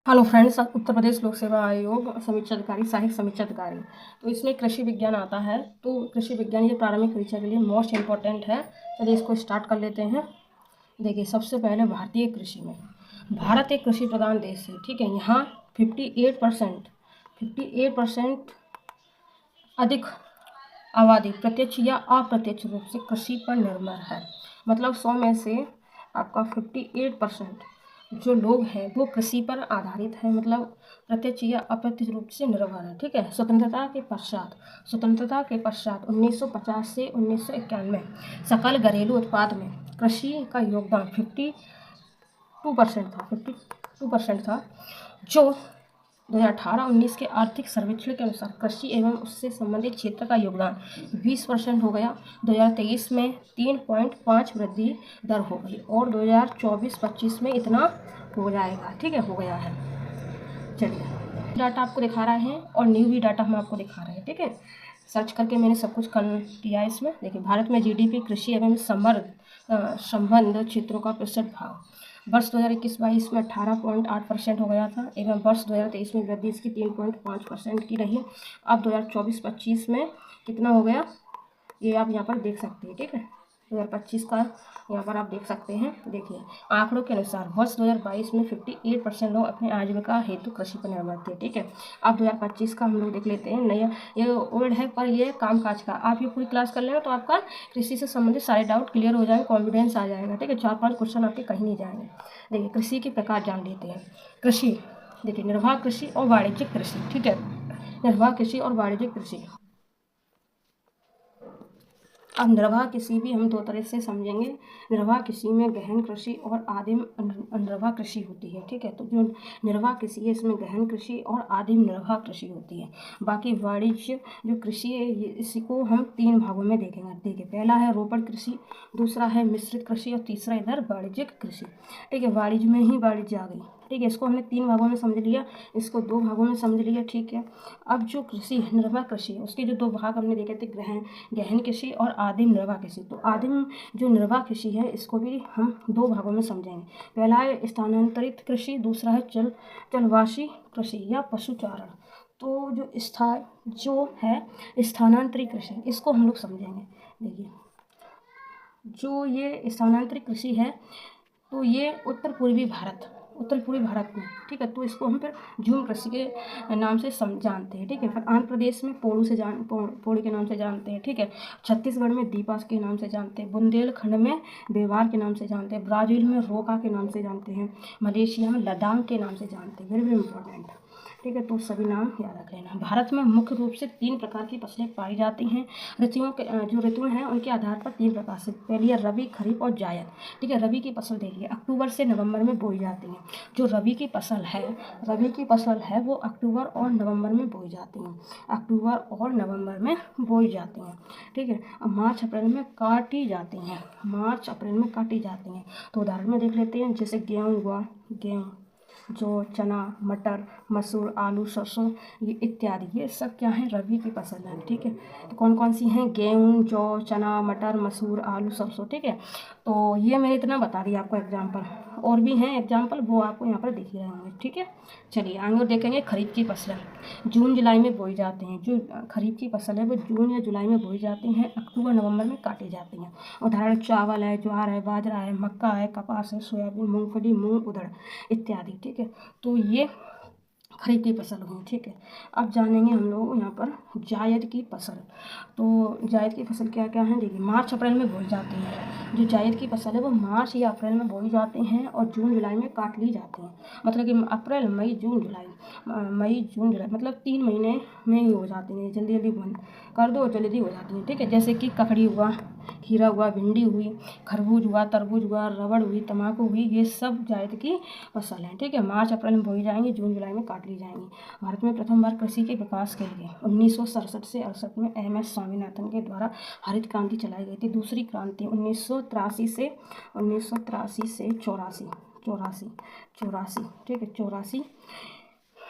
Hello friends, Uttar Pradesh लोक सेवा आयोग समीक्षा अधिकारी, सहायक समीक्षा अधिकारी। तो इसमें कृषि विज्ञान आता है। तो कृषि विज्ञान ये प्रारंभिक परीक्षा के लिए मोस्ट इम्पॉर्टेंट है। चलिए इसको स्टार्ट कर लेते हैं। देखिए, सबसे पहले भारतीय कृषि में, भारत एक कृषि प्रधान देश है। ठीक है, यहाँ 58% अधिक आबादी प्रत्यक्ष या अप्रत्यक्ष रूप से कृषि पर निर्भर है। मतलब 100 में से आपका 58% जो लोग हैं वो कृषि पर आधारित है, मतलब प्रत्यक्ष या अप्रत्यक्ष रूप से निर्भर है। ठीक है, स्वतंत्रता के पश्चात 1950 से 1991 सकल घरेलू उत्पाद में कृषि का योगदान 52% था, जो 2018-19 के आर्थिक सर्वेक्षण के अनुसार कृषि एवं उससे संबंधित क्षेत्र का योगदान 20% हो गया। 2023 में 3.5 वृद्धि दर हो गई और 2024-25 में इतना हो जाएगा। ठीक है, हो गया है। चलिए, डाटा आपको दिखा रहे हैं और न्यू भी डाटा हम आपको दिखा रहे हैं। ठीक है, सर्च करके मैंने सब कुछ किया है इसमें। देखिए, भारत में जीडीपी कृषि एवं संबंध क्षेत्रों का प्रतिशत भाग वर्ष 2021-22 में 18.8% हो गया था एवं वर्ष 2023 में वृद्धि इसकी 3.5% की रही। अब 2024-25 में कितना हो गया ये आप यहाँ पर देख सकते हैं। ठीक है, 2025 का यहाँ पर आप देख सकते हैं। देखिए, आंकड़ों के अनुसार वर्ष 2022 में 58% लोग अपने आजीविका हेतु कृषि पर निर्भर थे। ठीक है, अब 2025 का हम लोग देख लेते हैं। नया ये ओल्ड है पर ये कामकाज का। आप ये पूरी क्लास कर लेंगे तो आपका कृषि से संबंधित सारे डाउट क्लियर हो जाएंगे, कॉन्फिडेंस आ जाएगा। ठीक है, 4-5 क्वेश्चन आपके कहीं नहीं जाएंगे। देखिए, कृषि के प्रकार जान लेते हैं। कृषि, देखिए, निर्वाह कृषि और वाणिज्यिक कृषि। ठीक है, निर्वाह कृषि और वाणिज्यिक कृषि। अब निर्वाह कृषि भी हम 2 तरह से समझेंगे। निर्वाह कृषि में गहन कृषि और आदिम निर्वाह कृषि होती है। ठीक है, तो जो निर्वाह कृषि है इसमें गहन कृषि और आदिम निर्वाह कृषि होती है। बाकी वाणिज्य जो कृषि है इसको हम 3 भागों में देखेंगे। देखिए, पहला है रोपण कृषि, दूसरा है मिश्रित कृषि और तीसरा इधर वाणिज्यिक कृषि। ठीक है, वाणिज्य में ही वाणिज्य आ गई। ठीक है, इसको हमने 3 भागों में समझ लिया, इसको 2 भागों में समझ लिया। ठीक है, अब जो कृषि निर्वाह कृषि उसके जो 2 भाग हमने देखे थे, गहन कृषि और आदिम निर्वाह कृषि। तो आदिम जो निर्वाह कृषि है इसको भी हम 2 भागों में समझेंगे। पहला है स्थानांतरित कृषि, दूसरा है जलवासी कृषि या पशुचारण। तो जो है स्थानांतरित कृषि, इसको हम लोग समझेंगे। देखिए, जो ये स्थानांतरित कृषि है तो ये उत्तर पूर्वी भारत में। ठीक है, तो इसको हम फिर झूम कृषि के नाम से जानते हैं। ठीक है, फिर आंध्र प्रदेश में पोड़ी के नाम से जानते हैं। ठीक है, छत्तीसगढ़ में दीपास के नाम से जानते हैं, बुंदेलखंड में बेवार के नाम से जानते हैं, ब्राज़ील में रोका के नाम से जानते हैं, मलेशिया में लदांग के नाम से जानते हैं। Very important. ठीक है, तो सभी नाम याद रख लेना। भारत में मुख्य रूप से 3 प्रकार की फसलें पाई जाती हैं। जो ऋतुएं हैं उनके आधार पर 3 प्रकार से। पहली है रबी, खरीफ और जायद। ठीक है, रबी की फसल देखिए अक्टूबर से नवंबर में बोई जाती है। जो रबी की फसल है वो अक्टूबर और नवंबर में बोई जाती हैं। ठीक है, अब मार्च अप्रैल में काटी जाती हैं। तो उदाहरण में देख लेते हैं, जैसे गेहूँ हुआ, जो चना, मटर, मसूर, आलू, सरसों, ये इत्यादि, ये सब क्या है, रबी की फसल है। ठीक है, तो कौन कौन सी हैं, गेहूँ, जौ, चना, मटर, मसूर, आलू, सरसों। ठीक है, तो ये मैंने इतना बता दिया आपको एग्जाम्पल। और भी हैं एग्जाम्पल, वो आपको यहाँ पर दिख रहे होंगे। ठीक है, चलिए आगे और देखेंगे। खरीफ की फसलें जून जुलाई में बोई जाती हैं। जो खरीफ की फसल है वो जून या जुलाई में बोई जाती हैं, अक्टूबर नवंबर में काटी जाती हैं। उदाहरण चावल है, ज्वार है, बाजरा है, मक्का है, कपास है, सोयाबीन, मूंगफली, मूंग, उड़द इत्यादि। ठीक है, तो ये खरीफ की फसल हुई। ठीक है, अब जानेंगे हम लोग यहाँ पर जायद की फसल। तो जायद की फसल क्या क्या है, देखिए, मार्च अप्रैल में बोई जाती है। जो जायद की फसल है वो मार्च या अप्रैल में बोई जाती हैं और जून जुलाई में काट ली जाती हैं। मतलब कि अप्रैल, मई, जून, जुलाई मतलब 3 महीने में ही हो जाती हैं। जल्दी जल्दी बंद कर दो, जल्दी हो जाती हैं। ठीक है, जैसे कि ककड़ी हुआ, खीरा हुआ, भिंडी हुई, खरबूज हुआ, तरबूज हुआ, रबड़ हुई, तम्बाकू हुई, ये सब जायद की फसल हैं। ठीक है, मार्च अप्रैल में बोई जाएंगी, जून जुलाई में काट ली जाएंगी। भारत में प्रथम बार कृषि के विकास के लिए 1967 से 68 में एम.एस. स्वामीनाथन के द्वारा हरित क्रांति चलाई गई थी। दूसरी क्रांति 1983 से 84। ठीक है, 84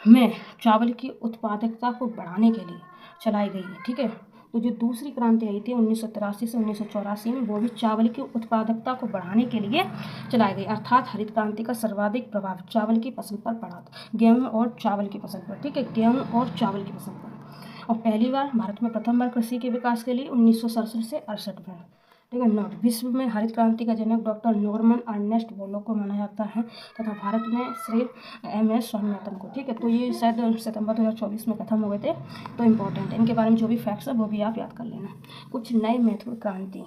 में चावल की उत्पादकता को बढ़ाने के लिए चलाई गई है। ठीक है, तो जो दूसरी क्रांति आई थी 1983 से 1984 में, वो भी चावल की उत्पादकता को बढ़ाने के लिए चलाई गई, अर्थात हरित क्रांति का सर्वाधिक प्रभाव चावल की फसल पर पड़ा था, गेहूँ और चावल की फसल पर, ठीक है, गेहूँ और चावल की फसल पर। और पहली बार भारत में प्रथम बार कृषि के विकास के लिए 1967 से 68 में, ठीक है। नोट, विश्व में हरित क्रांति का जनक डॉक्टर नॉर्मन अर्नेस्ट बोरलॉग को माना जाता है तथा भारत में श्री MS स्वामीनाथन को, ठीक है। तो ये शायद सितंबर 2024 में खत्म हो गए थे, तो इम्पोर्टेंट है, इनके बारे में जो भी फैक्ट्स है वो भी आप याद कर लेना। कुछ नए महत्वपूर्ण क्रांति,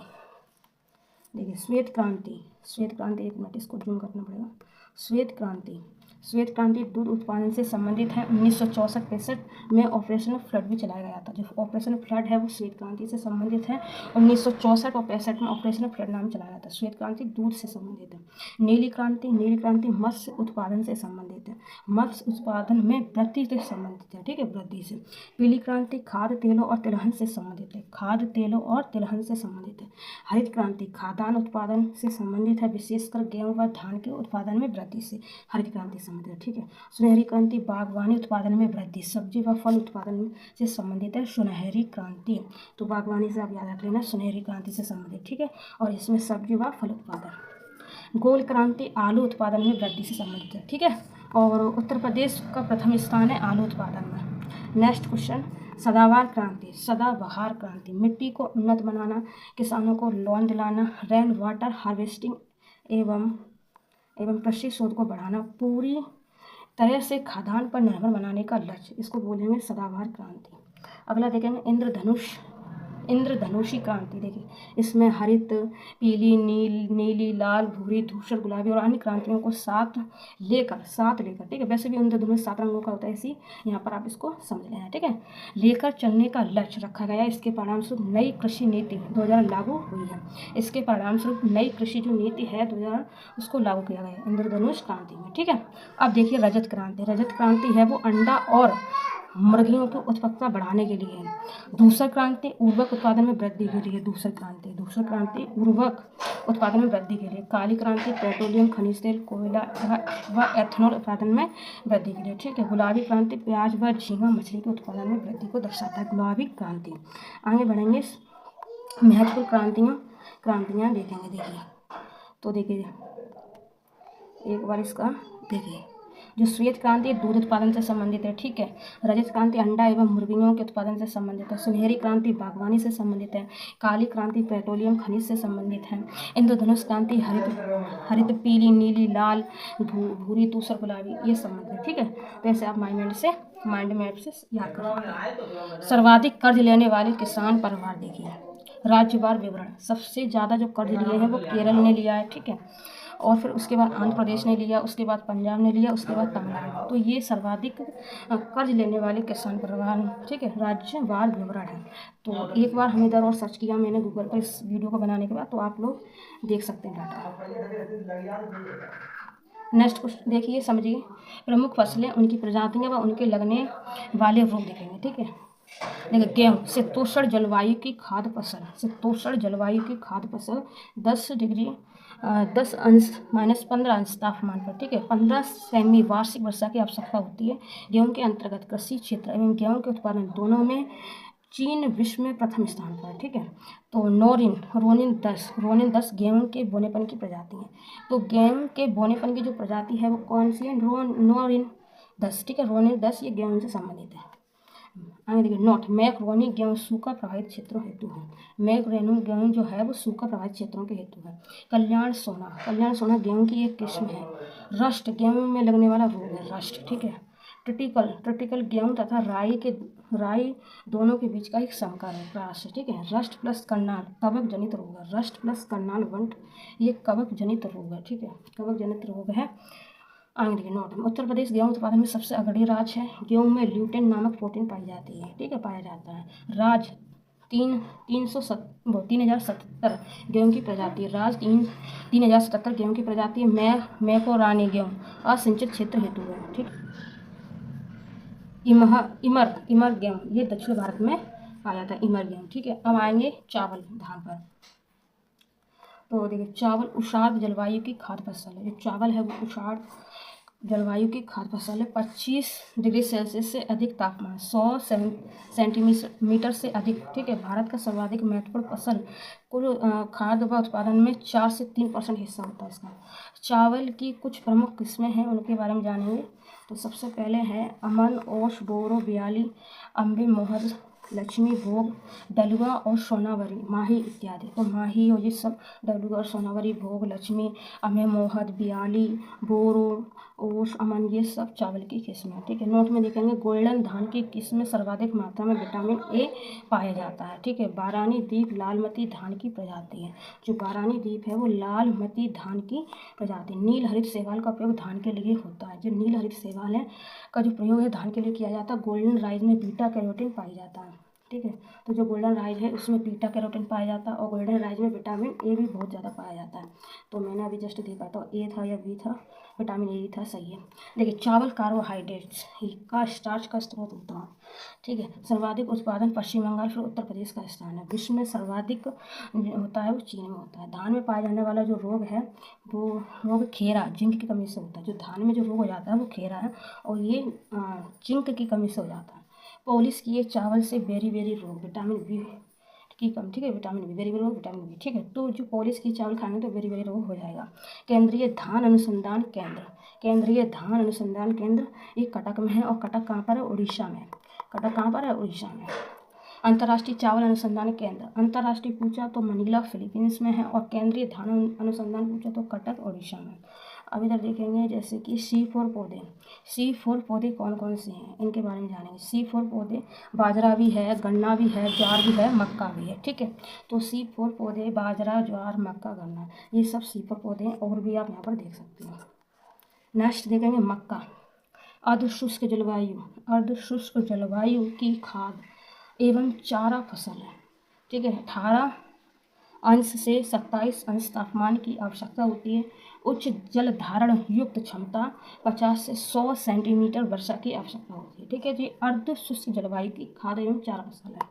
देखिए श्वेत क्रांति, श्वेत क्रांति, एक मिनट इसको जूम करना पड़ेगा। श्वेत क्रांति, श्वेत क्रांति दूध उत्पादन से संबंधित है। 1964-65 में ऑपरेशन फ्लड भी चलाया गया था। जो ऑपरेशन फ्लड है वो श्वेत क्रांति से संबंधित है। 1964 और 65 में ऑपरेशन फ्लड नाम चलाया गया था। श्वेत क्रांति दूध से संबंधित है। नीली क्रांति, नीली क्रांति मत्स्य उत्पादन से संबंधित है, मत्स्य उत्पादन में वृद्धि से संबंधित है, ठीक है, वृद्धि से। पीली क्रांति खाद्य तेलों और तिलहन से संबंधित है, खाद्य तेलों और तिलहन से संबंधित है। हरित क्रांति खाद्यान्न उत्पादन से संबंधित है, विशेषकर गेहूं व धान के उत्पादन में वृद्धि से हरित क्रांति संबंधित है, ठीक है। सुनहरी क्रांति बागवानी उत्पादन में वृद्धि, सब्जी व फल उत्पादन से संबंधित है सुनहरी क्रांति। तो बागवानी से आप याद रख लेना, सुनहरी क्रांति से संबंधित, ठीक है, और इसमें सब्जी व फल उत्पादन। गोल क्रांति आलू उत्पादन में वृद्धि से संबंधित है, ठीक है, और उत्तर प्रदेश का प्रथम स्थान है आलू उत्पादन में। नेक्स्ट क्वेश्चन, सदाबहार क्रांति, सदाबहार क्रांति मिट्टी को उन्नत बनाना, किसानों को लोन दिलाना, रेन वाटर हार्वेस्टिंग एवं कृषि शोध को बढ़ाना, पूरी तरह से खाद्यान्न पर निर्भर बनाने का लक्ष्य, इसको बोलेंगे सदाबहार क्रांति। अगला देखेंगे इंद्रधनुषी क्रांति। देखिए इसमें हरित, पीली, नीली, लाल, भूरी, धूसर, गुलाबी और अन्य क्रांतियों को साथ लेकर, ठीक है, वैसे भी इंद्रधनुष 7 रंगों का होता है, इसी यहाँ पर आप इसको समझ लेना, ठीक है, लेकर चलने का लक्ष्य रखा गया। इसके परिणामस्वरूप नई कृषि नीति 2000 लागू हुई है। इसके परिणामस्वरूप नई कृषि जो नीति है 2000 उसको लागू किया गया इंद्रधनुष क्रांति में, ठीक है। अब देखिए रजत क्रांति, रजत क्रांति है वो अंडा और मुर्गियों की उत्पादकता बढ़ाने के लिए है। दूसर क्रांति उर्वरक उत्पादन में वृद्धि के लिए, दूसर क्रांति उर्वरक उत्पादन में वृद्धि के लिए। काली क्रांति पेट्रोलियम, खनिज तेल, कोयला व एथेनॉल उत्पादन में वृद्धि के लिए, ठीक है। गुलाबी क्रांति प्याज व झींगा मछली के उत्पादन में वृद्धि को दर्शाता है, गुलाबी क्रांति। आगे बढ़ेंगे, महत्वपूर्ण क्रांतियाँ देखेंगे। देखिए तो देखिए एक बार इसका देखिए, जो श्वेत क्रांति दूध उत्पादन से संबंधित है, ठीक है। रजत क्रांति अंडा एवं मुर्गियों के उत्पादन से संबंधित है। सुनहरी क्रांति बागवानी से संबंधित है। काली क्रांति पेट्रोलियम खनिज से संबंधित है। इंद्रधनुष क्रांति हरित, पीली, नीली, लाल, भूरी, धूसर, गुलाबी, ये संबंधित है, ठीक है। तो ऐसे आप माइंड मैप से याद करें। सर्वाधिक कर्ज लेने वाले किसान परिवार, देखिए राज्यवार विवरण। सबसे ज़्यादा जो कर्ज लिए हैं वो केरल ने लिया है, ठीक है, और फिर उसके बाद आंध्र प्रदेश ने लिया, उसके बाद पंजाब ने लिया, उसके बाद तमिलनाडु। तो ये सर्वाधिक कर्ज लेने वाले किसान परिवार, ठीक है, राज्यवार विवरण है। तो एक बार हम इधर और सर्च किया मैंने गूगल पर इस वीडियो को बनाने के बाद, तो आप लोग देख सकते हैं डाटा। नेक्स्ट क्वेश्चन देखिए, समझिए प्रमुख फसलें, उनकी प्रजातियाँ व उनके लगने वाले रोग देखेंगे, ठीक है। देखिए गेहूँ, शीतोष्ण जलवायु की खाद्य फसल, शीतोष्ण जलवायु की खाद्य फसल 10 डिग्री 10 अंश -15 अंश तापमान पर, ठीक है, 15 सेमी वार्षिक वर्षा की आवश्यकता होती है। गेहूं के अंतर्गत कृषि क्षेत्र एवं गेहूं के उत्पादन दोनों में चीन विश्व में प्रथम स्थान पर है, ठीक है। तो रोनिन 10 गेहूं के बोनेपन की प्रजाति है। तो गेहूं के बोनेपन की जो प्रजाति है वो कौन सी है? नोरिन 10, ठीक है, रोनिन 10 ये गेहूं से संबंधित है। आगे देखिए नोट, मैक्रोनी गेहूँ सूखा प्रभावित क्षेत्रों हेतु है। मैक्रोनी गेहूँ जो है वो सूखा प्रभावित क्षेत्रों के हेतु है। कल्याण सोना गेहूँ की एक किस्म है। रस्ट गेहूँ में लगने वाला रोग है, रस्ट, ठीक है। ट्रिटिकल गेहूँ तथा राई दोनों के बीच का एक संकर है, प्राश, ठीक है। रस्ट प्लस करनाल कवक जनित रोग है। रस्ट प्लस करनाल वंट ये कवक जनित रोग है, ठीक है, कवक जनित रोग है। आगे देखिए नोट, उत्तर प्रदेश गेहूं उत्पादन में सबसे अग्रणी राज्य है। गेहूं में ल्यूटेन नामक प्रोटीन पाई जाती है, ठीक है, पाया जाता है। राज 3077 गेहूं की प्रजाति, राज 3077 गेहूं की प्रजाति। मैकोरानी गेहूं असिंचित क्षेत्र हेतु है, ठीक। इमर गेहूं ये दक्षिण भारत में पाया जाता है, इमर गेहूं, ठीक है। अब आएंगे चावल धान पर। तो देखिए चावल उषार्ध जलवायु की खाद्य फसल है। जो चावल है वो जलवायु की खाद्य फसल है 25 डिग्री सेल्सियस से अधिक तापमान, 100 सेंटीमीटर से अधिक, ठीक है। भारत का सर्वाधिक महत्वपूर्ण फसल कुल खाद्य व उत्पादन में 4 से 3% हिस्सा होता है इसका। चावल की कुछ प्रमुख किस्में हैं, उनके बारे में जानेंगे। तो सबसे पहले है अमन, ओश, बोरो, बियाली, अम्बे, मोहर, लक्ष्मी भोग, डलुआ और सोनावरी, माही इत्यादि। तो माही और ये सब डलुआ और सोनावरी, भोग, लक्ष्मी, अमे, मोहद, बियाली, बोरो, ओश, अमन, ये सब चावल की किस्में, ठीक है। नोट में देखेंगे गोल्डन धान की किस्म में सर्वाधिक मात्रा में विटामिन ए पाया जाता है, ठीक है। बारानी दीप लालमती धान की प्रजाति है। जो बारानी दीप है वो लालमती धान की प्रजाति। नील हरित शैवाल का उपयोग धान के लिए होता है। जो नील हरित शैवाल है का जो प्रयोग है धान के लिए किया जाता है। गोल्डन राइस में बीटा कैरोटीन पाई जाता है, ठीक है। तो जो गोल्डन राइस है उसमें बीटा कैरोटीन पाया जाता है और गोल्डन राइस में विटामिन ए भी बहुत ज़्यादा पाया जाता है। तो मैंने अभी जस्ट देखा था ए था या बी था, विटामिन ए था, सही है। देखिए चावल कार्बोहाइड्रेट्स का स्टार्च का स्रोत होता है, ठीक है। सर्वाधिक उत्पादन पश्चिम बंगाल फिर उत्तर प्रदेश का स्थान है। विश्व में सर्वाधिक होता है वो चीन में होता है। धान में पाया जाने वाला जो रोग है वो रोग खेरा, जिंक की कमी से होता है। जो धान में जो रोग हो जाता है वो खेरा है और ये जिंक की कमी से हो जाता है। पॉलिश किए चावल से बेरी रोग, विटामिन बी की कम, ठीक है। विटामिन बी, बेरी रोग, विटामिन बी, ठीक है। तो जो पॉलिश की चावल खाएंगे तो बेरी रोग हो जाएगा। केंद्रीय धान अनुसंधान केंद्र, केंद्रीय धान अनुसंधान केंद्र ये कटक में है और कटक कहाँ पर है? उड़ीसा में। कटक कहाँ पर है? उड़ीसा में। अंतर्राष्ट्रीय चावल अनुसंधान केंद्र, अंतर्राष्ट्रीय पूछा तो मनीला फिलीपींस में है और केंद्रीय धान अनुसंधान पूछा तो कटक उड़ीसा में। अब इधर देखेंगे जैसे कि C4 पौधे, C4 पौधे कौन कौन से हैं इनके बारे में जानेंगे। C4 पौधे बाजरा भी है, गन्ना भी है, ज्वार भी है, मक्का भी है, ठीक है। तो C4 पौधे बाजरा, ज्वार, मक्का, गन्ना, ये सब C4 पौधे हैं और भी आप यहाँ पर देख सकते हैं। नेक्स्ट देखेंगे मक्का। अर्धशुष्क जलवायु, अर्धशुष्क जलवायु की खाद्य एवं चारा फसल है, ठीक है। 18 अंश से 27 अंश तापमान की आवश्यकता होती है। उच्च जल धारण युक्त क्षमता 50 से 100 सेंटीमीटर वर्षा की आवश्यकता होती है, ठीक है जी। अर्ध शुष्क जलवायु की खाद्य एवं चारा फसल है।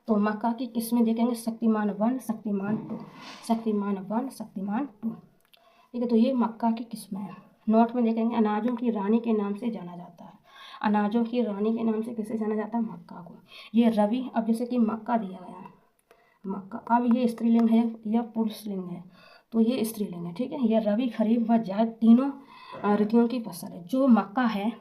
तो मक्का की किस्में देखेंगे शक्तिमान 1, शक्तिमान 2, शक्तिमान 1, शक्तिमान 2, ठीक है। तो ये मक्का की किस्में हैं। नोट में देखेंगे अनाजों की रानी के नाम से जाना जाता है। अनाजों की रानी के नाम से किसे जाना जाता है? मक्का को। ये रवि, अब जैसे कि मक्का दिया गया है, मक्का, अब ये स्त्रीलिंग है या पुरुषलिंग है? तो ये स्त्रीलिंग है, ठीक है। यह रबी, खरीफ व जायद तीनों ऋतुओं की फसल है। जो मक्का है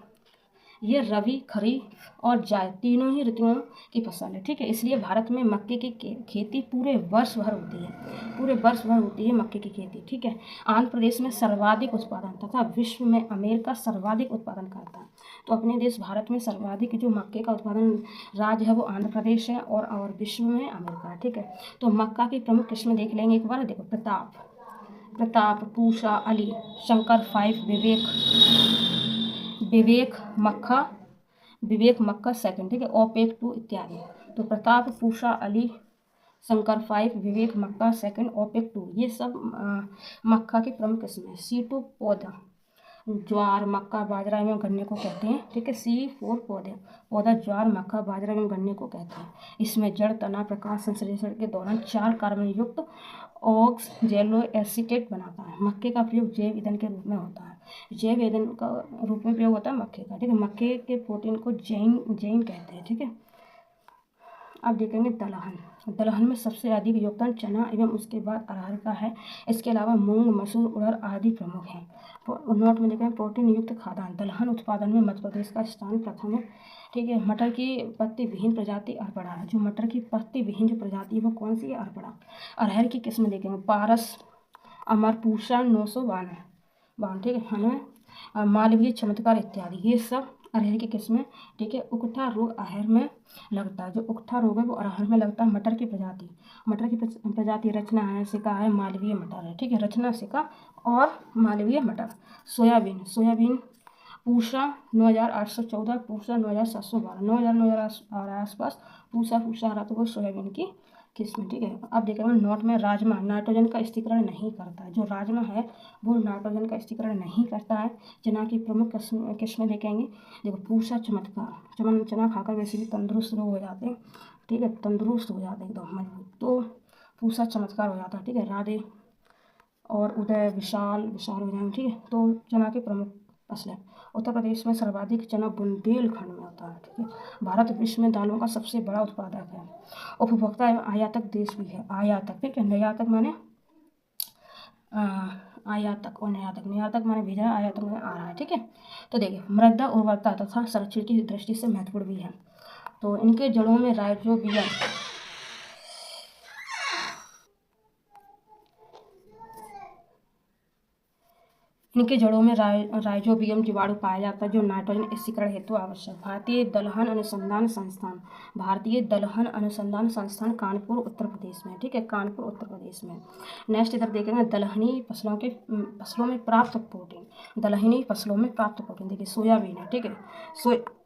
ये रबी, खरीफ और जायद तीनों ही ऋतुओं की फसल है, ठीक है। इसलिए भारत में मक्के की खेती पूरे वर्ष भर होती है, पूरे वर्ष भर होती है मक्के की खेती, ठीक है। आंध्र प्रदेश में सर्वाधिक उत्पादन तथा विश्व में अमेरिका सर्वाधिक उत्पादन करता है। तो अपने देश भारत में सर्वाधिक जो मक्के का उत्पादन राज्य है वो आंध्र प्रदेश है और विश्व में अमेरिका है, ठीक है। तो मक्का की प्रमुख किस्में देख लेंगे एक बार। देखो प्रताप, प्रताप, पूषा, अली, शंकर 5, विवेक मक्का, विवेक मक्का सेकंड, ठीक है। ओपेक 2 इत्यादि। तो प्रताप, पूषा, अली, शंकर 5, विवेक मक्का सेकंड, ओपेक 2, ये सब मक्का की प्रमुख किस्में हैं। C2 पौधा ज्वार, मक्का, बाजरा एवं गन्ने को कहते हैं, ठीक है। C4 पौधा ज्वार, मक्का, बाजरा एवं गन्ने को कहते हैं। इसमें जड़, तना, प्रकाश संश्लेषण के दौरान 4 कार्बन युक्त ऑक्सैलो एसीटेट बनाता है। मक्के का प्रयोग जैव ईंधन के रूप में होता है। जैव ईंधन का रूप में प्रयोग होता है मक्के का, ठीक है। मक्के के प्रोटीन को जैन कहते हैं, ठीक है। अब देखेंगे दलहन। दलहन में सबसे अधिक योगदान चना एवं उसके बाद अरहर का है। इसके अलावा मूंग, मसूर, उड़द आदि प्रमुख हैं। नोट में देखेंगे प्रोटीन युक्त खाद्यान्न। दलहन उत्पादन में मध्य प्रदेश का स्थान प्रथम है, ठीक है। मटर की पत्ती विहीन प्रजाति अरपड़ा है। जो मटर की पत्ती विहीन जो प्रजाति है वो कौन सी है? अरपड़ा। अरहर की किस्म देखेंगे पारस, अमरपूषा 952, ठीक है। हमें मालवीय चमत्कार इत्यादि, ये सब अरहर की किस्में, ठीक है। उकठा रोग अरहर में लगता है। जो उकठा रोग है वो अरहर में लगता है। मटर की प्रजाति रचना है, सिका है, मालवीय मटर है, ठीक है। रचना, सिका और मालवीय मटर। सोयाबीन पूषा 9814, पूषा 9712, 9000 आसपास पूषा आ रहा तो वो सोयाबीन की किस्म, ठीक है। अब देखेंगे नोट में राजमा नाइट्रोजन का स्थिरीकरण नहीं करता है। जो राजमा है वो नाइट्रोजन का स्थिरीकरण नहीं करता है। चना की प्रमुख किस्में देखेंगे। देखो पूषा चमत्कार, चना खाकर वैसे भी तंदुरुस्त लोग हो जाते हैं, ठीक है। तंदुरुस्त हो जाते हैं एकदम मजबूत, तो पूषा चमत्कार हो जाता है, ठीक है। राधे और उदय, विशाल हो जाएंगे, ठीक है। तो चना के प्रमुख फसलें। उत्तर प्रदेश में सर्वाधिक चना बुंदेलखंड में होता है, ठीक है। भारत विश्व में दालों का सबसे बड़ा उत्पादक है। उपभोक्ता एवं आयातक देश भी है। आयातक, ठीक है। निर्यातक माने आयातक और निर्यातक माने भेजा, आयातक माने आ रहा है, ठीक है। तो देखिए मृदा उर्वरता तथा संरक्षण की दृष्टि से महत्वपूर्ण भी है। तो इनके जड़ों में राइजोबियम इनके जड़ों में राइजोबियम जीवाणु पाया जाता है जो नाइट्रोजन स्थिरीकरण हेतु आवश्यक। भारतीय दलहन अनुसंधान संस्थान कानपुर उत्तर प्रदेश में, ठीक है। कानपुर उत्तर प्रदेश में। नेक्स्ट इधर देखेंगे दलहनी फसलों में प्राप्त प्रोटीन। दलहनी फसलों में प्राप्त प्रोटीन देखिए सोयाबीन है, ठीक है।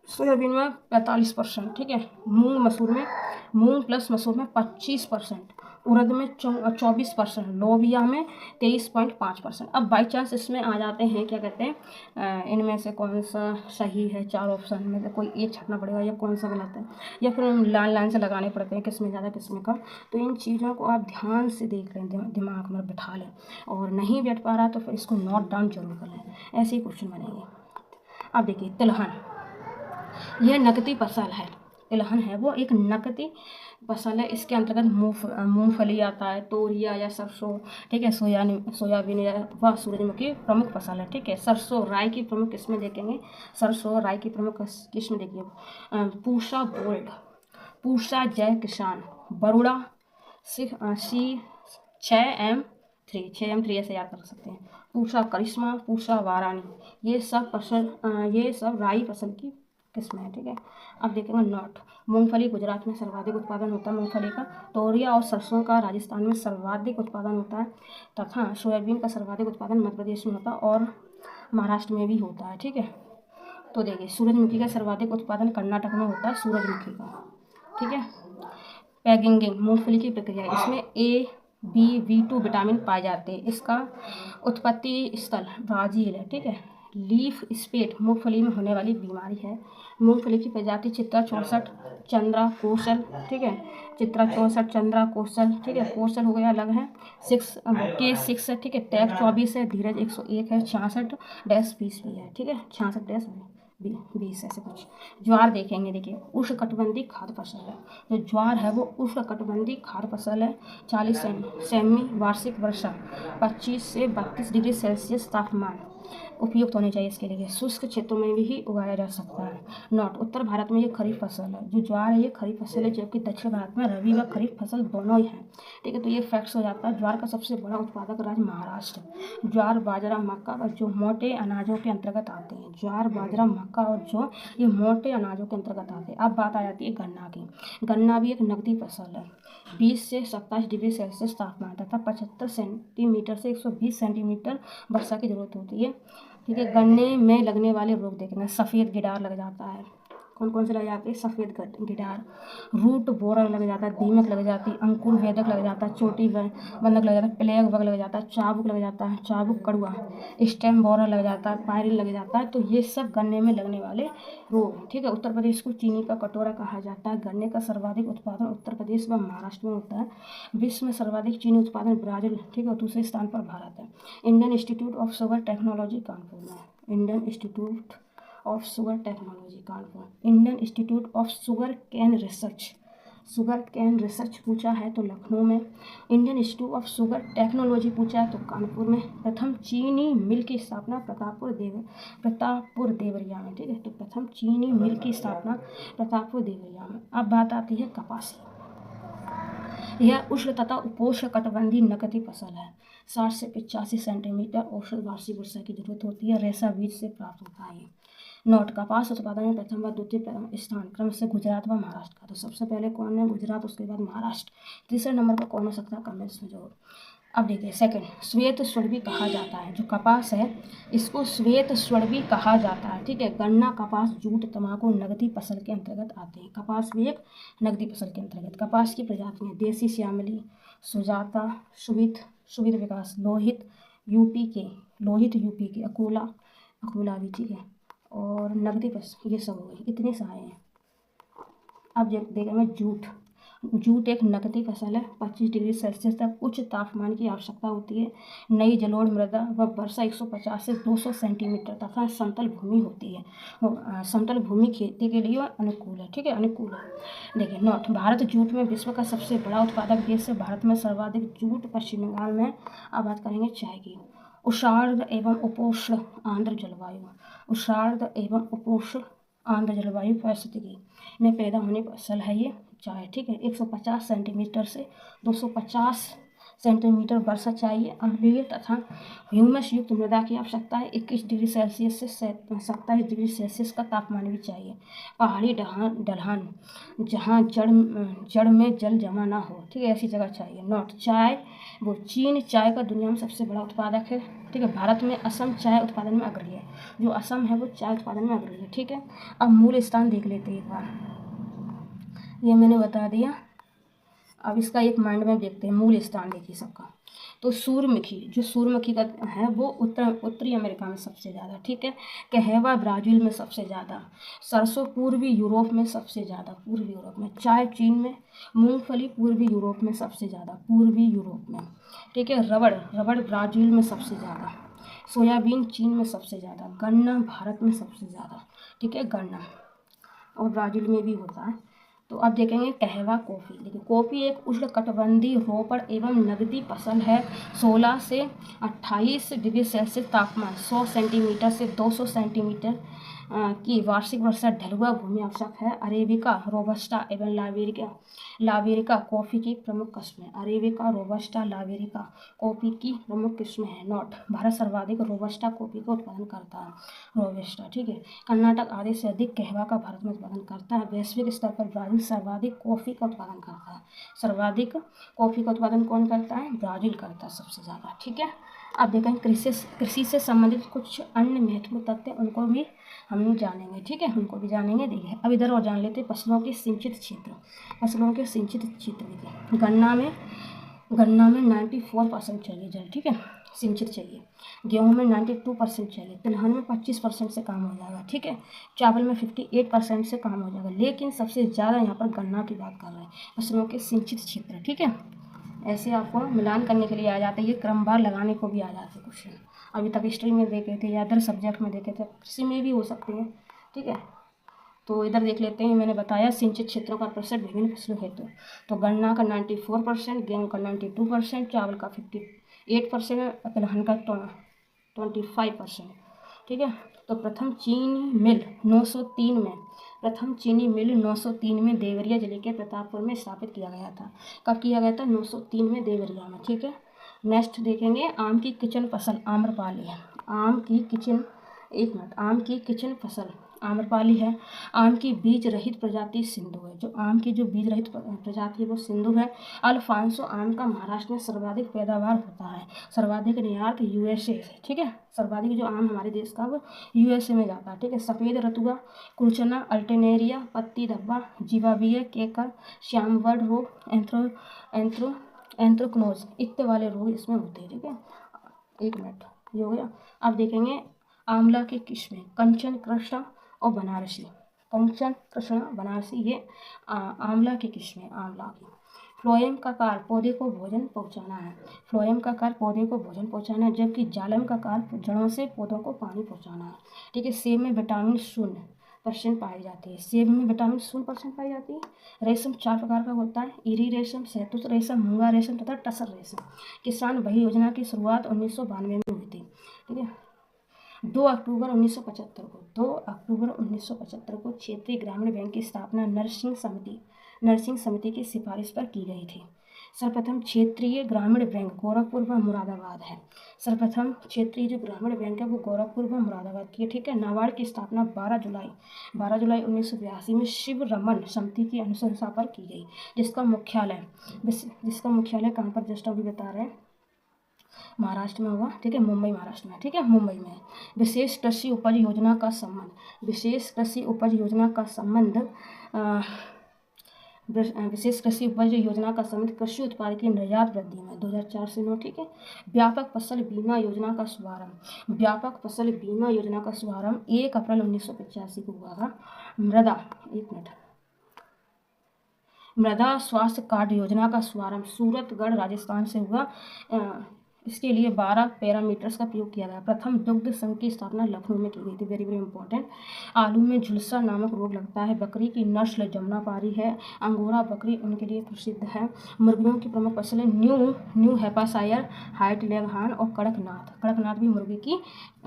सोयाबीन में 45%, ठीक है। मूंग प्लस मसूर में 25%, उड़द में 24%, लोबिया में 23.5%। अब बाई चांस इसमें आ जाते हैं क्या कहते हैं, इनमें से कौन सा सही है, 4 ऑप्शन में से कोई एक छटना पड़ेगा या कौन सा गलत है, या फिर लाइन से लगाने पड़ते हैं किस में ज़्यादा किस में कम। तो इन चीज़ों को आप ध्यान से देख लें, दिमाग में बिठा लें, और नहीं बैठ पा रहा तो फिर इसको नोट डाउन जरूर कर लें, ऐसे ही क्वेश्चन बनेंगे। अब देखिए तिलहन, यह नकदी फसल है। तिलहन है वो एक नकदी फसल है। इसके अंतर्गत मूंगफली आता है, तोरिया या सरसों, ठीक है। सोयाबीन या व सूरजमुखी प्रमुख फसल है, ठीक है। सरसों राई की प्रमुख किस्में देखेंगे। सरसों राई की प्रमुख किस्में देखिए पूषा गोल्ड, पूषा जय किसान, बरुड़ा, C6M3 ऐसे याद कर सकते हैं। पूषा करिश्मा, पूषा वारानी, ये सब राई फसल की किस्में हैं, ठीक है। अब देखेंगे नोट, मूंगफली गुजरात में सर्वाधिक उत्पादन होता है मूंगफली का। तोरिया और सरसों का राजस्थान में सर्वाधिक उत्पादन होता है, तथा सोयाबीन का सर्वाधिक उत्पादन मध्य प्रदेश में होता है और महाराष्ट्र में भी होता है, ठीक है। तो देखिए सूरजमुखी का सर्वाधिक उत्पादन कर्नाटक में होता है, सूरजमुखी का, ठीक है। पैकिंग मूंगफली की प्रक्रिया, इसमें A, B, B2 विटामिन पाए जाते हैं। इसका उत्पत्ति स्थल ब्राज़ील है, ठीक है। लीफ स्पॉट मूंगफली में होने वाली बीमारी है। मूंगफली की प्रजाति चित्रा 64 चंद्रा कोसल, ठीक है। चित्रा 64 चंद्रा कोसल, ठीक है। कोसल हो गया अलग है। K6 है, ठीक है। टैग 24 है, धीरज 101 है, 66-20 भी है, ठीक है। 66-20 ऐसे कुछ। ज्वार देखेंगे, देखिए उष्णकटिबंधीय खाद्य फसल है। जो ज्वार है वो उष्णकटिबंधीय खाद्य फसल है। 40 सेमी वार्षिक वर्षा, 25 से 32 डिग्री सेल्सियस तापमान उपयुक्त होने चाहिए इसके लिए। शुष्क क्षेत्रों में भी उगाया जा सकता है। नोट, उत्तर भारत में ये खरीफ फसल है। जो ज्वार है ये खरीफ फसल है, जबकि दक्षिण भारत में रबी व खरीफ फसल दोनों ही हैं, ठीक है। तो ये फैक्ट्स हो जाता है। ज्वार का सबसे बड़ा उत्पादक राज्य महाराष्ट्र। ज्वार बाजरा मक्का और जो मोटे अनाजों के अंतर्गत आते हैं। ज्वार बाजरा मक्का और जो ये मोटे अनाजों के अंतर्गत आते हैं। अब बात आ जाती है गन्ना की। गन्ना भी एक नकदी फसल है। 20 से 27 डिग्री सेल्सियस तापमान तथा 75 सेंटीमीटर से 120 सेंटीमीटर वर्षा की जरूरत होती है, ठीक है। गन्ने में लगने वाले रोग देखेंगे। सफ़ेद गिडार लग जाता है। कौन कौन से लग जाते हैं? सफ़ेद गिडार, रूट बोरर लग जाता है, दीमक लग जाती है, अंकुर वेदक लग जाता है, चोटी बंधक लग जाता है, प्लेग बग लग जाता है, चाबुक लग जाता है, चाबुक कड़ुआ, स्टेम बोरर लग जाता है, पायरिल लग जाता है। तो ये सब गन्ने में लगने वाले रोग हैं, ठीक है। उत्तर प्रदेश को चीनी का कटोरा कहा जाता है। गन्ने का सर्वाधिक उत्पादन उत्तर प्रदेश व महाराष्ट्र में होता है। विश्व में सर्वाधिक चीनी उत्पादन ब्राज़ील, ठीक है। दूसरे स्थान पर भारत है। Indian Institute of Sugar Technology Kanpur में। Indian Institute of Sugar Technology Kanpur. Indian Institute of Sugar Cane Research पूछा है तो लखनऊ में। Indian Institute of Sugar Technology पूछा है तो कानपुर में। प्रथम चीनी मिल की स्थापना प्रतापपुर देवरिया में, ठीक है। तो प्रथम चीनी मिल की स्थापना प्रतापपुर देवरिया में। अब बात आती है कपास। यह उष्ण तथा उपोष्ण कटिबंधीय नकदी फसल है। 60 से 85 सेंटीमीटर औसत वार्षिक वर्षा की जरूरत होती है। रेशा बीज से प्राप्त होता है। नोट, कपास उत्पादन में प्रथम व द्वितीय स्थान क्रमशः गुजरात व महाराष्ट्र का। तो सबसे पहले कौन है? गुजरात, उसके बाद महाराष्ट्र। तीसरे नंबर पर कौन हो सकता है? कमेंट्स में जरूर। अब देखिए सेकंड, श्वेत स्वर्ण कहा जाता है। जो कपास है इसको श्वेत स्वर्ण कहा जाता है, ठीक है। गन्ना, कपास, जूट, तंबाकू नगदी फसल के अंतर्गत आते हैं। कपास भी एक नगदी फसल के अंतर्गत। कपास की प्रजातियाँ देसी श्यामली, सुजाता, सुविध विकास, लोहित यूपी के, अकोला भी, ठीक है। और नगदी फसल ये सब हो गई, इतने सारे हैं। अब देखेंगे जूट। जूट एक नकदी फसल है। 25 डिग्री सेल्सियस तक उच्च तापमान की आवश्यकता होती है। नई जलोढ़ मृदा व वर्षा 150 से 200 सेंटीमीटर तथा समतल भूमि होती है। समतल भूमि खेती के लिए अनुकूल है, ठीक है, अनुकूल है। देखिए नोट, भारत जूट में विश्व का सबसे बड़ा उत्पादक देश है। भारत में सर्वाधिक जूट पश्चिम बंगाल में। अब बात करेंगे चाय की। उष्णार्द्र एवं उपोष्ण आर्द्र जलवायु, उष्णार्द्र एवं उपोष्ण आर्द्र जलवायु परिस्थिति में पैदा होने पर फसल है ये चाय, ठीक है। 150 सेंटीमीटर से 250 सेंटीमीटर वर्षा चाहिए। अम्लीय तथा ह्यूमस युक्त मृदा की आवश्यकता है। 21 डिग्री सेल्सियस से 27 डिग्री सेल्सियस का तापमान भी चाहिए। पहाड़ी ढलान जहाँ जड़ में जल जमा ना हो, ठीक है, ऐसी जगह चाहिए। नोट, चाय वो चीन चाय का दुनिया में सबसे बड़ा उत्पादक है, ठीक है। भारत में असम चाय उत्पादन में अग्रणी है। जो असम है वो चाय उत्पादन में अग्रणी है, ठीक है। अब मूल स्थान देख लेते हैं एक बार, ये मैंने बता दिया। अब इसका एक माइंड में देखते हैं, मूल स्थान देखिए सबका। तो सूर्यमुखी, जो सूर्यमुखी का है वो उत्तरी अमेरिका में सबसे ज़्यादा, ठीक है। कहवा ब्राज़ील में सबसे ज़्यादा। सरसों पूर्वी यूरोप में सबसे ज़्यादा, पूर्वी यूरोप में। चाय चीन में। मूंगफली पूर्वी यूरोप में सबसे ज़्यादा, पूर्वी यूरोप में, ठीक है। रबड़ ब्राज़ील में सबसे ज़्यादा। सोयाबीन चीन में सबसे ज़्यादा। गन्ना भारत में सबसे ज़्यादा, ठीक है, गन्ना, और ब्राज़ील में भी होता है। तो अब देखेंगे कहवा कॉफ़ी। देखिए कॉफ़ी एक उष्णकटिबंधीय रोपड़ एवं नगदी फसल है। 16 से 28 डिग्री सेल्सियस तापमान, 100 सेंटीमीटर से 200 सेंटीमीटर की वार्षिक वर्षा ढलुआ भूमि आवश्यक है। अरेबिका, रोबस्टा एवं लावेरिका कॉफ़ी की प्रमुख किस्में। अरेबिका, रोबस्टा, लावेरिका कॉफ़ी की प्रमुख किस्में हैं। नोट, भारत सर्वाधिक रोबस्टा कॉफ़ी का उत्पादन करता है, रोबस्टा, ठीक है। कर्नाटक आधे से अधिक कहवा का भारत में उत्पादन करता है। वैश्विक स्तर पर ब्राज़ील सर्वाधिक कॉफ़ी का उत्पादन करता है। सर्वाधिक कॉफ़ी का उत्पादन कौन करता है? ब्राज़ील करता है सबसे ज़्यादा, ठीक है। अब देखें कृषि से संबंधित कुछ अन्य महत्वपूर्ण तथ्य, उनको भी हम लोग जानेंगे, ठीक है, उनको भी जानेंगे। देखिए अब इधर और जान लेते हैं फसलों के सिंचित क्षेत्र। फसलों के सिंचित क्षेत्र देखिए, गन्ना में 94% चाहिए जल, ठीक है, सिंचित चाहिए। गेहूं में 92% चाहिए। तिलहन में 25% से काम हो जाएगा, ठीक है। चावल में 58% से काम हो जाएगा। लेकिन सबसे ज़्यादा यहाँ पर गन्ना की बात कर रहे हैं, फसलों के सिंचित क्षेत्र, ठीक है। ऐसे आपको मिलान करने के लिए आ जाते हैं, ये क्रमवार लगाने को भी आ जाते हैं क्वेश्चन। अभी तक हिस्ट्री में देखे थे या अदर सब्जेक्ट में देखे थे, कृषि में भी हो सकते हैं, ठीक है। तो इधर देख लेते हैं, मैंने बताया सिंचित क्षेत्रों का प्रतिशत विभिन्न फसलों हेतु। तो गन्ना का 94%, गेहूँ का 92%, चावल का 58%, तिलहन का 25%, ठीक है। तो प्रथम चीनी मिल 903 में देवरिया जिले के प्रतापपुर में स्थापित किया गया था। कब किया गया था? 903 में देवरिया में, ठीक है। नेक्स्ट देखेंगे आम की किचन फसल आम्रपाली है। आम की किचन फसल आम्रपाली है। आम की बीज रहित प्रजाति सिंधु है। जो आम की जो बीज रहित प्रजाति है वो सिंधु है। अल्फांसो आम का महाराष्ट्र में सर्वाधिक पैदावार होता है। सर्वाधिक निर्यात यूएसए से, ठीक है। सर्वाधिक जो आम हमारे देश का वो यूएसए में जाता है, ठीक है। सफ़ेद रतुआ, कुलचना, अल्टेनेरिया, पत्ती धब्बा, जीवावीय, केकर, श्यामवर्ण रोग, एंथ्रोक्नोज इत्यादि वाले रोग इसमें होते हैं, ठीक है। एक मिनट, ये हो गया। अब देखेंगे आंवला की किस्में, कंचन, कृष्णा और बनारसी। कंचन, कृष्णा, बनारसी, ये आंवला की किस्में, आंवला की। फ्लोएम का कार्य पौधे को भोजन पहुंचाना है। फ्लोएम का कार्य पौधे को भोजन पहुंचाना है, जबकि जालम का कार्य जड़ों से पौधों को पानी पहुंचाना है, ठीक है। सेब में विटामिन 0% पाई जाती है। सेब में विटामिन 0% पाई जाती है। रेशम 4 प्रकार का होता है, इरी रेशम, शहतूत रेशम, मूंगा रेशम तथा टसर रेशम। किसान वही योजना की शुरुआत 1992 में हुई थी, ठीक है। 2 अक्टूबर 1975 को क्षेत्रीय ग्रामीण बैंक की स्थापना नरसिंह समिति की सिफारिश पर की गई थी। सर्वप्रथम क्षेत्रीय ग्रामीण बैंक गोरखपुर व मुरादाबाद है। सर्वप्रथम क्षेत्रीय जो ग्रामीण बैंक है वो गोरखपुर व मुरादाबाद की है, ठीक है। नाबार्ड की स्थापना 12 जुलाई 1982 में शिव रमन समिति की अनुशंसा पर की गई, जिसका मुख्यालय कहाँ पर, जस्ट अभी बता रहे हैं, महाराष्ट्र में हुआ, ठीक है, मुंबई महाराष्ट्र में, ठीक है, मुंबई में। विशेष कृषि उपज योजना का संबंध विशेष कृषि उपज योजना का संबंध कृषि उत्पाद की निर्यात वृद्धि में 2004 से 9, ठीक है। व्यापक फसल बीमा योजना का शुभारंभ 1 अप्रैल 1985 को हुआ था। मृदा स्वास्थ्य कार्ड योजना का शुभारंभ सूरतगढ़ राजस्थान से हुआ। इसके लिए 12 पैरामीटर्स का प्रयोग किया गया। प्रथम दुग्ध संघ की स्थापना लखनऊ में की गई थी। Very very important. आलू में झुलसा नामक रोग लगता है। बकरी की नस्ल जमुनापारी है। अंगोरा बकरी उनके लिए प्रसिद्ध है। मुर्गियों की प्रमुख फसलें न्यू हैम्पशायर, व्हाइट लेगहॉर्न और कड़कनाथ। कड़कनाथ भी मुर्गी की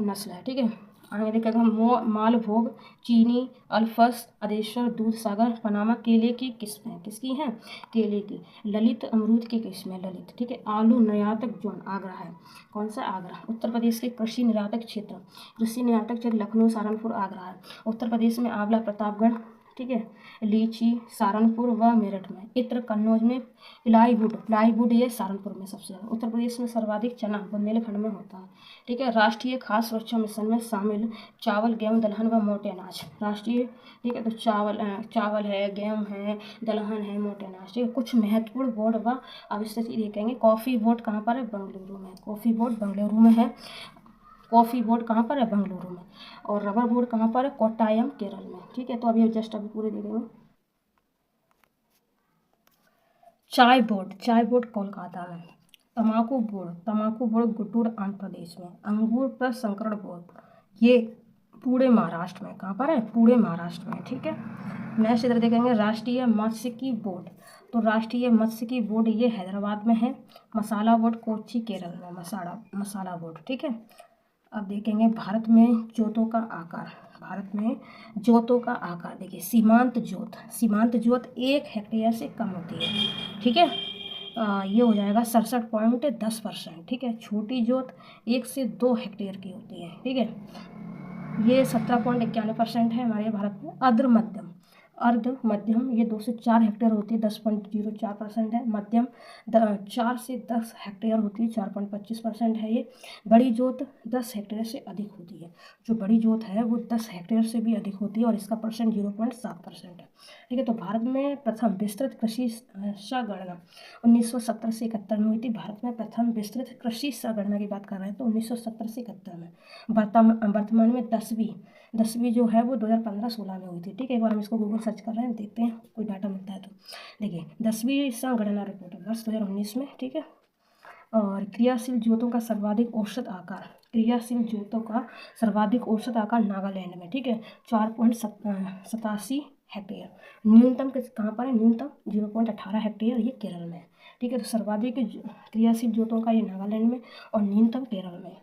नस्ल है। ठीक है, आगे देखेगा मालभोग, चीनी, अल्फस, अदेश्वर, दूध सागर, पनामा केले की किस्में। किसकी हैं? केले की। ललित अमरूद की किस्में, ललित। ठीक है, आलू निर्यातक जोन आगरा है। कौन सा? आगरा। उत्तर प्रदेश के कृषि निर्यातक क्षेत्र, कृषि निर्यातक क्षेत्र लखनऊ, सहारनपुर, आगरा है। उत्तर प्रदेश में आंवला प्रतापगढ़, ठीक है, लीची सहारनपुर व मेरठ में। इत्र कन्नौज में। प्लाईवुड ये सहारनपुर में सबसे ज़्यादा। उत्तर प्रदेश में सर्वाधिक चना बुंदेलखंड में होता है। ठीक है, राष्ट्रीय खाद्य सुरक्षा मिशन में शामिल चावल, गेहूं, दलहन व मोटे अनाज। राष्ट्रीय, ठीक है, तो चावल है, गेहूं है, दलहन है, मोटे अनाज। ठीक है, कुछ महत्वपूर्ण बोर्ड व अवस्थिति देखेंगे। कॉफ़ी बोर्ड कहाँ पर है? बेंगलुरु में। कॉफ़ी बोर्ड बेंगलुरु में है। कॉफ़ी बोर्ड कहाँ पर है? बेंगलुरु में। और रबर बोर्ड कहाँ पर है? कोट्टायम, केरल में। ठीक है, तो अभी पूरे देखेंगे। चाय बोर्ड कोलकाता में। तम्बाकू बोर्ड गुंटूर, आंध्र प्रदेश में। अंगूर प्रसंस्करण बोर्ड ये पुणे महाराष्ट्र में। कहाँ पर है? पुणे महाराष्ट्र में। ठीक है, नेक्स्ट इधर देखेंगे राष्ट्रीय मत्स्यिकी बोर्ड। तो राष्ट्रीय मत्स्यिकी बोर्ड ये हैदराबाद में है। मसाला बोर्ड कोच्चि, केरल में। मसाला बोर्ड। ठीक है, अब देखेंगे भारत में जोतों का आकार देखिए। सीमांत जोत 1 हेक्टेयर से कम होती है। ठीक है, ये हो जाएगा 67.10%। ठीक है, छोटी जोत 1 से 2 हेक्टेयर की होती है। ठीक है, ये 17.91% है हमारे भारत में। अर्ध मध्यम ये 2 से 4 हेक्टेयर होती है, 10.04% है। मध्यम 4 से 10 हेक्टेयर होती है, 4.25% है ये। बड़ी जोत 10 हेक्टेयर से अधिक होती है। जो बड़ी जोत है वो 10 हेक्टेयर से भी अधिक होती है और इसका परसेंट 0.7% है। ठीक है, तो भारत में प्रथम विस्तृत कृषि संगणना 1970 से 71 में हुई थी। भारत में प्रथम विस्तृत कृषि संगणना की बात कर रहे हैं तो 1970 से 71 में। वर्तमान में 10वीं जो है वो 2015-16 में हुई थी। ठीक है, एक बार हम इसको गूगल सर्च कर रहे हैं, देखते हैं कोई डाटा मिलता है तो। देखिए 10वीं संगणना रिपोर्ट वर्ष 2019 में। ठीक है, और क्रियाशील जोतों का सर्वाधिक औसत आकार नागालैंड में। ठीक है, 4.87 हेक्टेयर। न्यूनतम कहाँ पर है? न्यूनतम 0.18 हेक्टेयर, ये केरल में। ठीक है, तो सर्वाधिक क्रियाशील जोतों का ये नागालैंड में और न्यूनतम केरल में।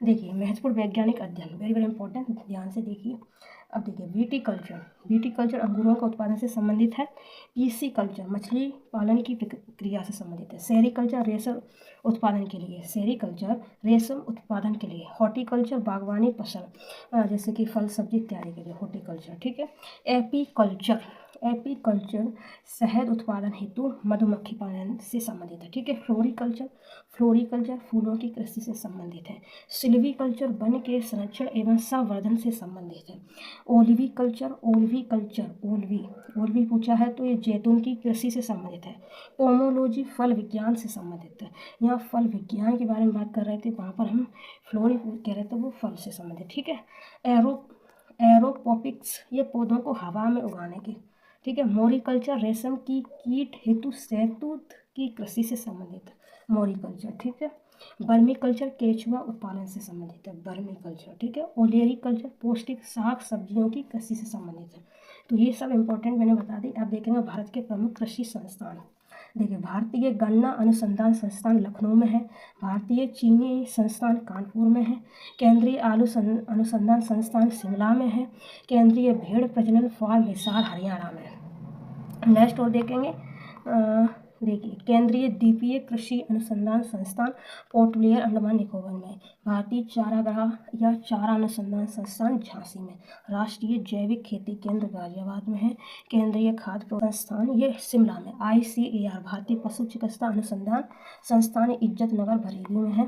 देखिए महत्वपूर्ण वैज्ञानिक अध्ययन, वेरी वेरी इंपॉर्टेंट, ध्यान से देखिए। अब देखिए विटीकल्चर अंगूरों का उत्पादन से संबंधित है। पीसीकल्चर मछली पालन की प्रक्रिया से संबंधित है। सेरीकल्चर रेशम उत्पादन के लिए। हॉर्टिकल्चर बागवानी फसल जैसे कि फल सब्जी इत्यादि के लिए हॉर्टिकल्चर। ठीक है, एपीकल्चर शहद उत्पादन हेतु मधुमक्खी पालन से संबंधित है। ठीक है, फ्लोरिकल्चर फूलों की कृषि से संबंधित है। सिल्वीकल्चर वन के संरक्षण एवं संवर्धन से संबंधित है। ओलवी पूछा है तो ये जैतून की कृषि से संबंधित है। पोमोलॉजी फल विज्ञान से संबंधित है। यहाँ फल विज्ञान के बारे में बात कर रहे थे, वहाँ पर हम फ्लोरी कह रहे थे, वो फल से संबंधित। ठीक है, एरोपोनिक्स ये पौधों को हवा में उगाने की। ठीक है, मोरिकल्चर रेशम की कीट हेतु शहतूत की कृषि से संबंधित है। मोरिकल्चर। ठीक है, बर्मीकल्चर केचुआ उत्पादन से संबंधित है। बर्मीकल्चर। ठीक है, ओलेरीकल्चर पौष्टिक साग सब्जियों की कृषि से संबंधित है। तो ये सब इंपॉर्टेंट मैंने बता दी। आप देखेंगे भारत के प्रमुख कृषि संस्थान। देखिए भारतीय गन्ना अनुसंधान संस्थान लखनऊ में है। भारतीय चीनी संस्थान कानपुर में है। केंद्रीय आलू अनुसंधान संस्थान शिमला में है। केंद्रीय भेड़ प्रजनन फार्म हिसार हरियाणा में। नेक्स्ट और देखेंगे, देखिए केंद्रीय द्वीपीय कृषि अनुसंधान संस्थान पोर्ट ब्लेयर अंडमान निकोबार में। भारतीय चारागाह या चारा अनुसंधान संस्थान झांसी में। राष्ट्रीय जैविक खेती केंद्र गाजियाबाद में है। केंद्रीय खाद्य संस्थान ये शिमला में। ICAR भारतीय पशु चिकित्सा अनुसंधान संस्थान इज्जत नगर बरेली में है।